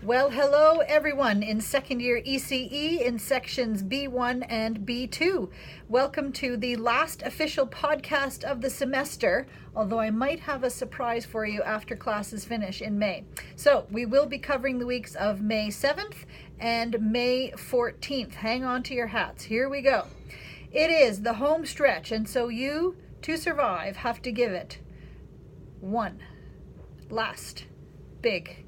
Well, hello everyone in second year ECE in sections B1 and B2. Welcome to the last official podcast of the semester, although I might have a surprise for you after classes finish in May. So we will be covering the weeks of May 7th and May 14th. Hang on to your hats. Here we go. It is the home stretch, and so you, to survive, have to give it one last big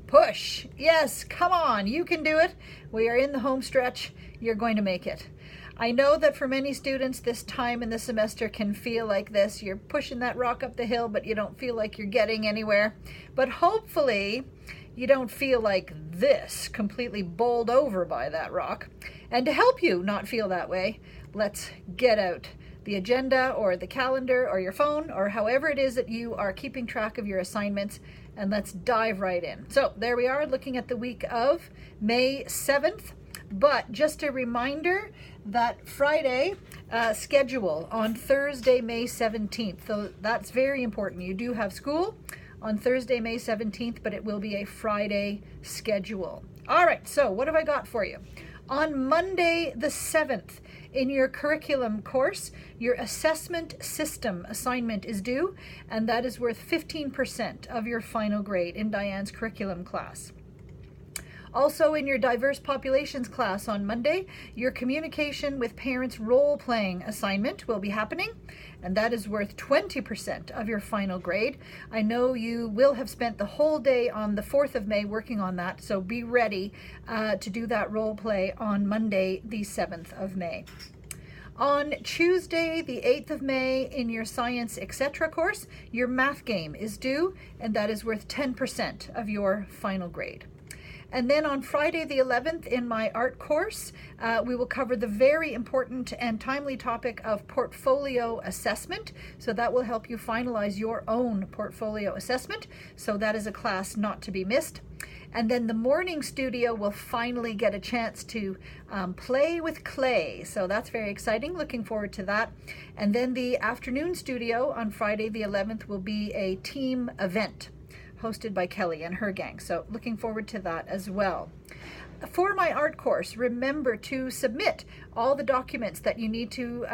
push. Yes, come on, you can do it. We are in the home stretch. You're going to make it. I know that for many students, this time in the semester can feel like this. You're pushing that rock up the hill, but you don't feel like you're getting anywhere. But hopefully, you don't feel like this, completely bowled over by that rock. And to help you not feel that way, let's get out the agenda or the calendar or your phone or however it is that you are keeping track of your assignments, and let's dive right in. So there we are, looking at the week of May 7th. But just a reminder that Friday schedule on Thursday, May 17th. So that's very important. You do have school on Thursday, May 17th, but it will be a Friday schedule. All right, so what have I got for you? On Monday the 7th, in your curriculum course, your assessment system assignment is due, and that is worth 15% of your final grade in Diane's curriculum class. Also, in your diverse populations class on Monday, your communication with parents role-playing assignment will be happening, and that is worth 20% of your final grade. I know you will have spent the whole day on the 4th of May working on that, so be ready to do that role play on Monday, the 7th of May. On Tuesday, the 8th of May, in your Science Etc. course, your math game is due, and that is worth 10% of your final grade. And then on Friday the 11th in my art course, we will cover the very important and timely topic of portfolio assessment. So that will help you finalize your own portfolio assessment. So that is a class not to be missed. And then the morning studio will finally get a chance to play with clay. So that's very exciting. Looking forward to that. And then the afternoon studio on Friday the 11th will be a team event hosted by Kelly and her gang. So looking forward to that as well. For my art course, remember to submit all the documents that you need to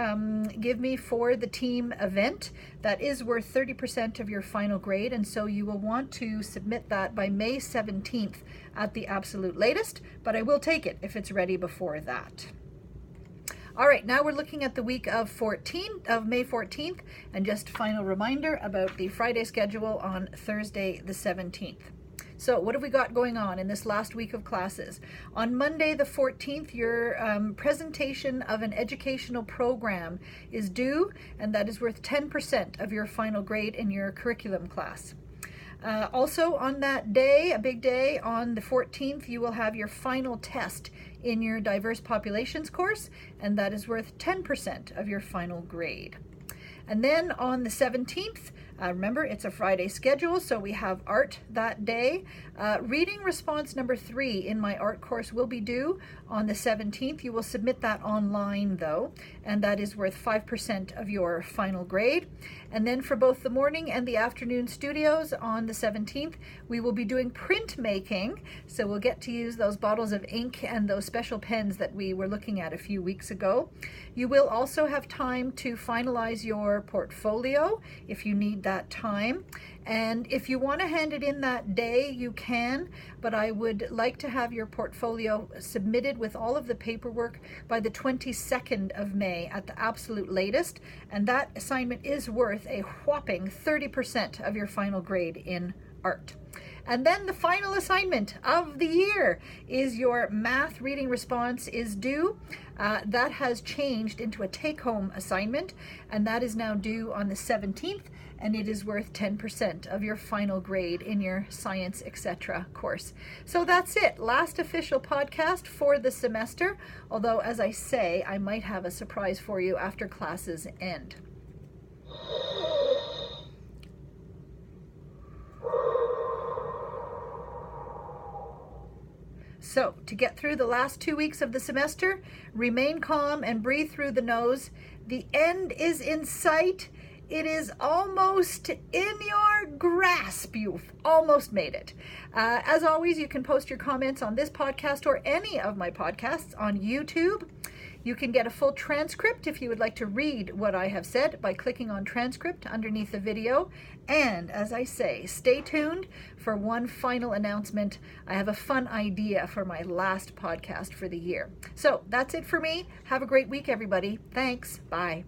give me for the team event. That is worth 30% of your final grade, and so you will want to submit that by May 17th at the absolute latest, but I will take it if it's ready before that. All right, now we're looking at the week of May 14th, and just a final reminder about the Friday schedule on Thursday the 17th. So what have we got going on in this last week of classes? On Monday the 14th, your presentation of an educational program is due, and that is worth 10% of your final grade in your curriculum class. Also on that day, a big day, on the 14th, you will have your final test in your diverse populations course, and that is worth 10% of your final grade. And then on the 17th, remember it's a Friday schedule, so we have art that day. Reading response number 3 in my art course will be due on the 17th. You will submit that online though, and that is worth 5% of your final grade. And then for both the morning and the afternoon studios on the 17th, we will be doing printmaking. So we'll get to use those bottles of ink and those special pens that we were looking at a few weeks ago. You will also have time to finalize your portfolio if you need that time. And if you want to hand it in that day, you can, but I would like to have your portfolio submitted with all of the paperwork by the 22nd of May at the absolute latest. And that assignment is worth a whopping 30% of your final grade in art. And then the final assignment of the year is your math reading response is due. That has changed into a take-home assignment, and that is now due on the 17th, and it is worth 10% of your final grade in your Science Etc. course. So that's it. Last official podcast for the semester, although as I say, I might have a surprise for you after classes end. So, to get through the last 2 weeks of the semester, remain calm and breathe through the nose. The end is in sight. It is almost in your grasp. You've almost made it. As always, you can post your comments on this podcast or any of my podcasts on YouTube. You can get a full transcript if you would like to read what I have said by clicking on transcript underneath the video. And as I say, stay tuned for one final announcement. I have a fun idea for my last podcast for the year. So that's it for me. Have a great week, everybody. Thanks. Bye.